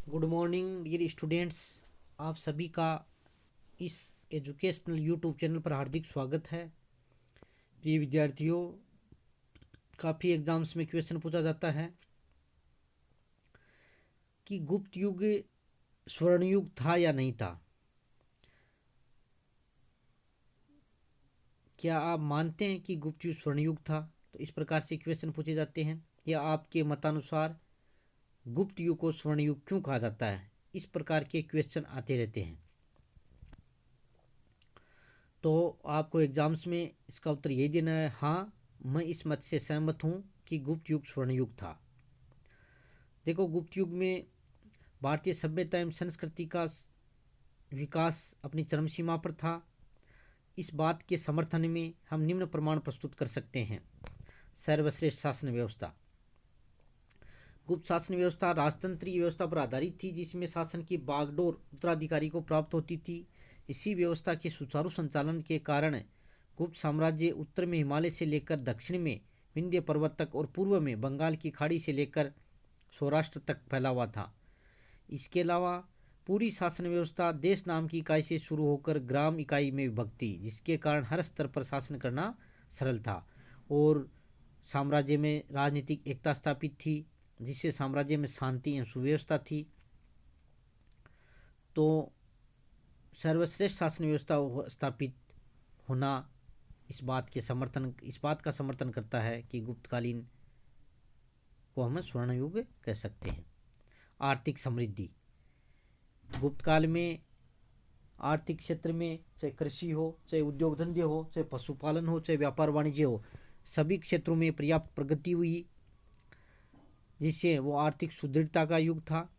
Good morning dear students. आप सभी का इस एजुकेशनल यूट्यूब चैनल पर हार्दिक स्वागत है। प्रिय विद्यार्थियों, काफ़ी एग्जाम्स में क्वेश्चन पूछा जाता है कि गुप्त युग स्वर्ण युग था या नहीं था। क्या आप मानते हैं कि गुप्त युग स्वर्ण युग था? तो इस प्रकार से क्वेश्चन पूछे जाते हैं। या आपके मतानुसार गुप्त युग को स्वर्ण युग क्यों कहा जाता है? इस प्रकार के क्वेश्चन आते रहते हैं। तो आपको एग्जाम्स में इसका उत्तर यही देना है, हाँ मैं इस मत से सहमत हूँ कि गुप्त युग स्वर्ण युग था। देखो, गुप्त युग में भारतीय सभ्यता एवं संस्कृति का विकास अपनी चरम सीमा पर था। इस बात के समर्थन में हम निम्न प्रमाण प्रस्तुत कर सकते हैं। सर्वश्रेष्ठ शासन व्यवस्था। गुप्त शासन व्यवस्था राजतंत्रीय व्यवस्था पर आधारित थी, जिसमें शासन की बागडोर उत्तराधिकारी को प्राप्त होती थी। इसी व्यवस्था के सुचारू संचालन के कारण गुप्त साम्राज्य उत्तर में हिमालय से लेकर दक्षिण में विंध्य पर्वत तक और पूर्व में बंगाल की खाड़ी से लेकर सौराष्ट्र तक फैला हुआ था। इसके अलावा पूरी शासन व्यवस्था देश नाम की इकाई से शुरू होकर ग्राम इकाई में विभक्त थी, जिसके कारण हर स्तर पर शासन करना सरल था और साम्राज्य में राजनीतिक एकता स्थापित थी, जिससे साम्राज्य में शांति एवं सुव्यवस्था थी। तो सर्वश्रेष्ठ शासन व्यवस्था स्थापित होना इस बात का समर्थन करता है कि गुप्तकालीन को हम स्वर्ण युग कह सकते हैं। आर्थिक समृद्धि। गुप्त काल में आर्थिक क्षेत्र में चाहे कृषि हो, चाहे उद्योग धंधे हो, चाहे पशुपालन हो, चाहे व्यापार वाणिज्य हो, सभी क्षेत्रों में पर्याप्त प्रगति हुई, जिससे वो आर्थिक सुदृढ़ता का युग था।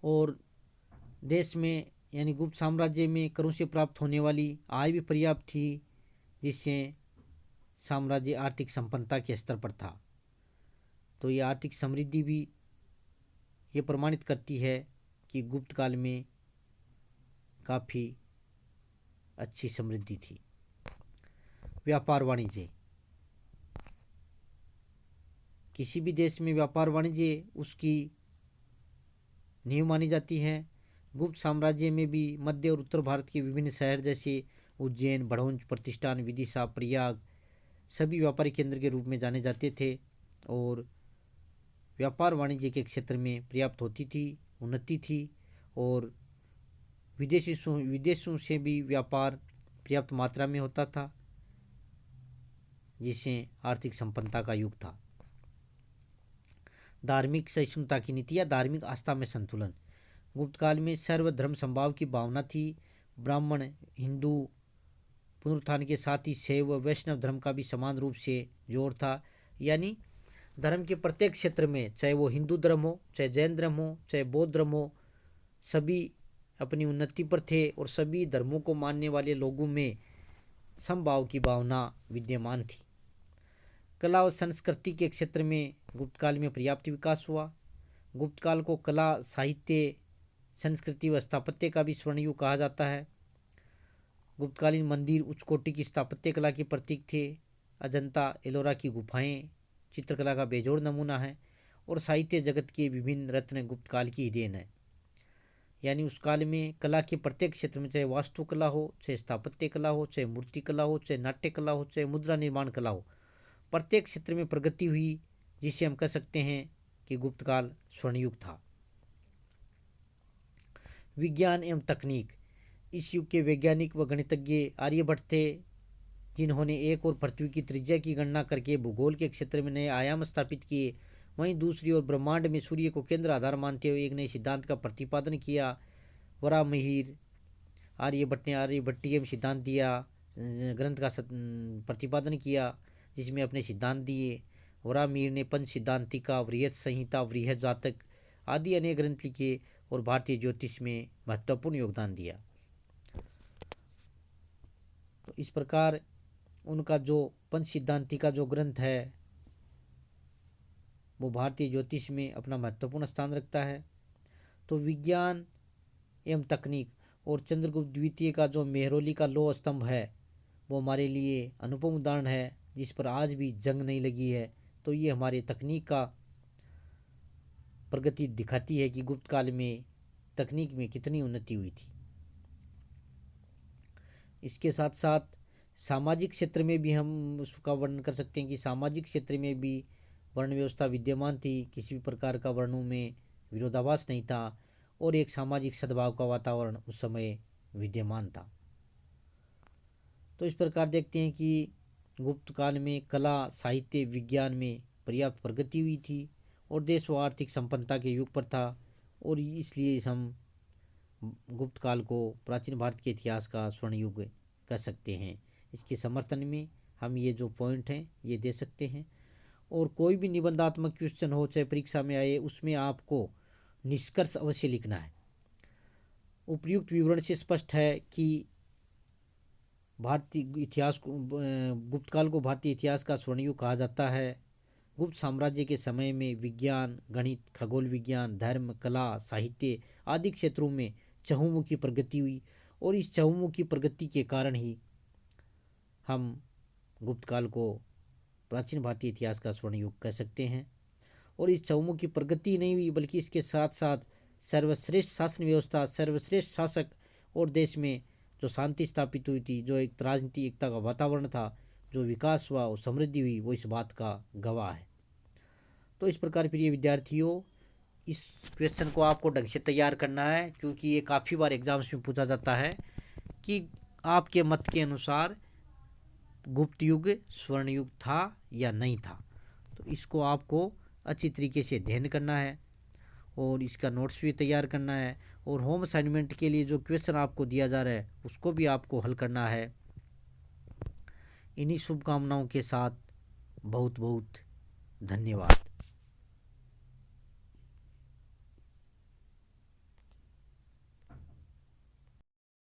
और देश में यानी गुप्त साम्राज्य में करों से प्राप्त होने वाली आय भी पर्याप्त थी, जिससे साम्राज्य आर्थिक संपन्नता के स्तर पर था। तो ये आर्थिक समृद्धि भी ये प्रमाणित करती है कि गुप्त काल में काफ़ी अच्छी समृद्धि थी। व्यापार वाणिज्य। किसी भी देश में व्यापार वाणिज्य उसकी नींव मानी जाती है। गुप्त साम्राज्य में भी मध्य और उत्तर भारत के विभिन्न शहर जैसे उज्जैन, भड़ौंज, प्रतिष्ठान, विदिशा, प्रयाग सभी व्यापारिक केंद्र के रूप में जाने जाते थे और व्यापार वाणिज्य के क्षेत्र में पर्याप्त होती थी, उन्नति थी और विदेशों से भी व्यापार पर्याप्त मात्रा में होता था, जिससे आर्थिक संपन्नता का युग था। धार्मिक सहिष्णुता की नीति या धार्मिक आस्था में संतुलन। गुप्त काल में सर्वधर्म संभाव की भावना थी। ब्राह्मण, हिंदू पुनरुत्थान के साथ ही शैव व वैष्णव धर्म का भी समान रूप से जोर था। यानी धर्म के प्रत्येक क्षेत्र में, चाहे वो हिंदू धर्म हो, चाहे जैन धर्म हो, चाहे बौद्ध धर्म हो, सभी अपनी उन्नति पर थे और सभी धर्मों को मानने वाले लोगों में समभाव की भावना विद्यमान थी। कला और संस्कृति के क्षेत्र में गुप्त काल में पर्याप्त विकास हुआ। गुप्त काल को कला, साहित्य, संस्कृति व स्थापत्य का भी स्वर्ण युग कहा जाता है। गुप्तकालीन मंदिर उच्च कोटि की स्थापत्य कला के प्रतीक थे। अजंता, एलोरा की गुफाएं चित्रकला का बेजोड़ नमूना है और साहित्य जगत के विभिन्न रत्न गुप्त काल की ही देन है। यानी उस काल में कला के प्रत्येक क्षेत्र में, चाहे वास्तुकला हो, चाहे स्थापत्य कला हो, चाहे मूर्ति कला हो, चाहे नाट्य कला हो, चाहे मुद्रा निर्माण कला हो, प्रत्येक क्षेत्र में प्रगति हुई, जिसे हम कह सकते हैं कि गुप्त काल स्वर्ण युग था। विज्ञान एवं तकनीक। इस युग के वैज्ञानिक व गणितज्ञ आर्यभट्ट थे, जिन्होंने एक और पृथ्वी की त्रिज्या की गणना करके भूगोल के क्षेत्र में नए आयाम स्थापित किए। वहीं दूसरी ओर ब्रह्मांड में सूर्य को केंद्र आधार मानते हुए एक नए सिद्धांत का प्रतिपादन किया। वराहमिहिर आर्यभट्ट ने आर्यभट्टीय सिद्धांत दिया, ग्रंथ का प्रतिपादन किया, जिसमें अपने सिद्धांत दिए। वराहमिहिर ने पंच सिद्धांतिका, वृहत संहिता, वृहत जातक आदि अनेक ग्रंथ लिखे और भारतीय ज्योतिष में महत्वपूर्ण योगदान दिया। तो इस प्रकार उनका जो पंच सिद्धांतिका जो ग्रंथ है वो भारतीय ज्योतिष में अपना महत्वपूर्ण स्थान रखता है। तो विज्ञान एवं तकनीक और चंद्रगुप्त द्वितीय का जो मेहरौली का लौह स्तंभ है वो हमारे लिए अनुपम उदाहरण है, जिस पर आज भी जंग नहीं लगी है। तो ये हमारे तकनीक का प्रगति दिखाती है कि गुप्त काल में तकनीक में कितनी उन्नति हुई थी। इसके साथ साथ सामाजिक क्षेत्र में भी हम उसका वर्णन कर सकते हैं कि सामाजिक क्षेत्र में भी वर्ण व्यवस्था विद्यमान थी, किसी भी प्रकार का वर्णों में विरोधाभास नहीं था और एक सामाजिक सद्भाव का वातावरण उस समय विद्यमान था। तो इस प्रकार देखते हैं कि गुप्त काल में कला, साहित्य, विज्ञान में पर्याप्त प्रगति हुई थी और देश व आर्थिक संपन्नता के युग पर था और इसलिए हम गुप्त काल को प्राचीन भारत के इतिहास का स्वर्ण युग कह सकते हैं। इसके समर्थन में हम ये जो पॉइंट हैं ये दे सकते हैं। और कोई भी निबंधात्मक क्वेश्चन हो चाहे परीक्षा में आए, उसमें आपको निष्कर्ष अवश्य लिखना है। उपयुक्त विवरण से स्पष्ट है कि भारतीय इतिहास को, गुप्त काल को भारतीय इतिहास का स्वर्ण युग कहा जाता है। गुप्त साम्राज्य के समय में विज्ञान, गणित, खगोल विज्ञान, धर्म, कला, साहित्य आदि क्षेत्रों में चहुमुखी प्रगति हुई और इस चहुमुखी प्रगति के कारण ही हम गुप्त काल को प्राचीन भारतीय इतिहास का स्वर्ण युग कह सकते हैं। और इस चहुमुखी प्रगति नहीं हुई बल्कि इसके साथ साथ सर्वश्रेष्ठ शासन व्यवस्था, सर्वश्रेष्ठ शासक और देश में जो शांति स्थापित हुई थी, जो एक राजनीतिक एकता का वातावरण था, जो विकास हुआ और समृद्धि हुई, वो इस बात का गवाह है। तो इस प्रकार प्रिय विद्यार्थियों, इस क्वेश्चन को आपको ढंग से तैयार करना है क्योंकि ये काफ़ी बार एग्जाम्स में पूछा जाता है कि आपके मत के अनुसार गुप्त युग स्वर्ण युग था या नहीं था। तो इसको आपको अच्छी तरीके से अध्ययन करना है और इसका नोट्स भी तैयार करना है और होम असाइनमेंट के लिए जो क्वेश्चन आपको दिया जा रहा है उसको भी आपको हल करना है। इन्हीं शुभकामनाओं के साथ बहुत बहुत धन्यवाद।